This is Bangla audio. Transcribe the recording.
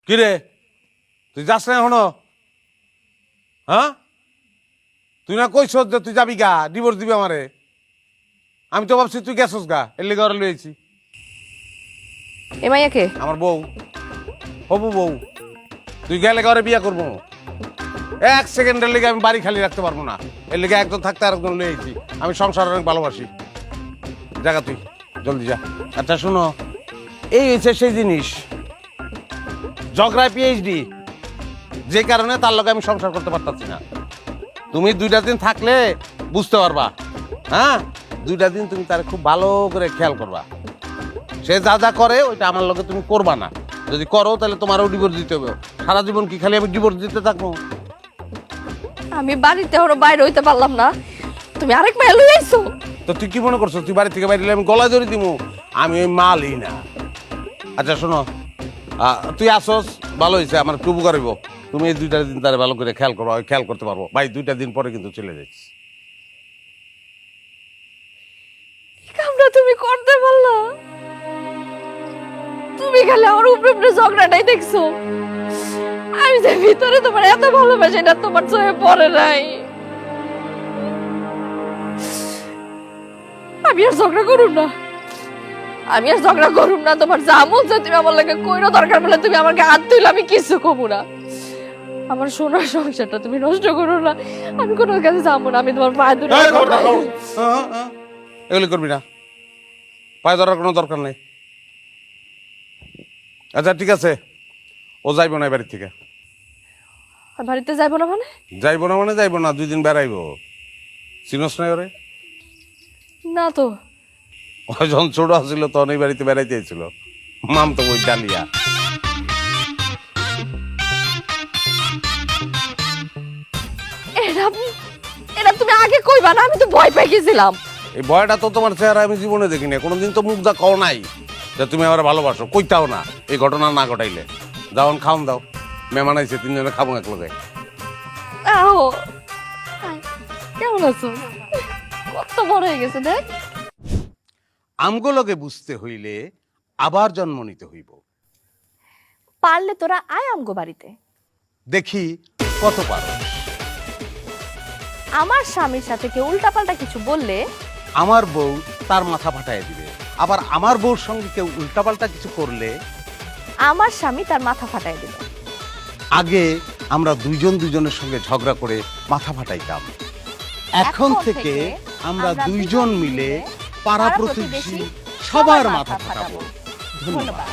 কি রে তুই যাস না এখনো? হ্যাঁ তুই না কইছ যে তুই যাবি গা, ডিভোর্স দিবি আমারে। আমি তো ভাবছি তুই গেছস গা, এর লেগে ওরা লইছি। এ মাইয়াকে আমার বউ, হবু বউ। তুই গেলে ঘরে বিয়ে করবো, এক সেকেন্ডের লেগে আমি বাড়ি খালি রাখতে পারবো না। এর লেগে একজন থাকতে আর একজন লইছি। আমি সংসার অনেক ভালোবাসি। জায়গা তুই জলদি যা। আচ্ছা শুনো, এই হচ্ছে সেই জিনিস, ঝগড়ায় পিএইচডি, যে কারণে তার লগে আমি সংসার করতে পারতাছি না। তুমি 2টা দিন থাকলে বুঝতে পারবা। হ্যাঁ 2টা দিন তুমি তার খুব ভালো করে খেয়াল করবা। সে যা যা করে ওইটা আমার লগে তুমি করবা না। যদি করো তাহলে তোমারও ডিভোর্স দিতে হবে। সারা জীবন কি খালি আমি ডিভোর্স দিতে থাকবো? আমি বাড়িতে ওর বাইরে হইতে পারলাম না, তুমি আরেক মাইয়া লই আইছো। তো তুই কি মনে করছো তুই বাড়ি থেকে বাইরে আমি গলায় ধরে দিব? আমি ওই মালই না। আচ্ছা শোনো, তুই আসস ভালো হয়েছে, আমার একটু উপকার হইব। তুমি এই 2টা দিন তারা ভালো করে খেয়াল করবো, খেয়াল করতে পারবো। ভাই 2টা দিন পরে কিন্তু চলে যাচ্ছি। কামটা তুমি করতে পারলা? তুমি খালি আমার উপরে উপরে ঝগড়াটাই দেখছো। আমি যে ভিতরে তোমার এত ভালোবাসি এটা তোমার চোখে পড়ে নাই। আমি আর ঝগড়া করুম না, আমি আর ঝগড়া করুম না। তোমার যা মন চায় তুমি আমার লাগে কইরো, দরকার বলে তুমি আমাকে হাত তুইলে আমি কিছু কমু না। আমার সোনার সংসারটা তুমি নষ্ট করো না। আমি কোনো কাছে যাবো না, আমি তোমার পায়ে ধরে। এগুলি করবি না, পায়ে ধরার কোনো দরকার নেই। আচ্ছা ঠিক আছে, ও যাইব না বাড়ির থেকে। বাড়িতে যাইবো না মানে? যাইব না মানে যাইব না, 2 দিন বেড়াইব। চিনস নাই ওরে? না তো। ও যখন ছোট ছিল তখন এই বাড়িতে বেড়াইতে এসেছিল, মাম তো ওই ডালিয়া। এটা এটা তুমি আগে কইবা না, আমি তো ভয় পেয়ে গেছিলাম। এই ভয়টা তো তোমার চেহারা আমি জীবনে দেখিনি। কোনোদিন তো মুখ দা কও নাই যে তুমি আমার ভালোবাসো, কইতাও না এই ঘটনা না ঘটাইলে। যাও খাওন দাও, মেহমান আইছে, 3 জনে খাবো এক লগে। আও কেমন আছো? কত বড় হয়ে গেছে দেখ। আমগুলোকে বুঝতে হইলে আবার জন্ম নিতে হইব। পারলে তোরা আয় আমগো বাড়িতে, দেখি কত পারো। আমার স্বামীর সাথে কেউ উল্টাপাল্টা কিছু বললে আমার বউ তার মাথা ফাটায় দিবে, আবার আমার বউর সঙ্গে কেউ উল্টাপাল্টা কিছু করলে আমার স্বামী তার মাথা ফাটাই দিল। আগে আমরা দুজনের সঙ্গে ঝগড়া করে মাথা ফাটাইতাম, এখন থেকে আমরা 2জন মিলে পাড়া প্রতিবেশী সবার মাথা ফাটাবো। ধন্যবাদ।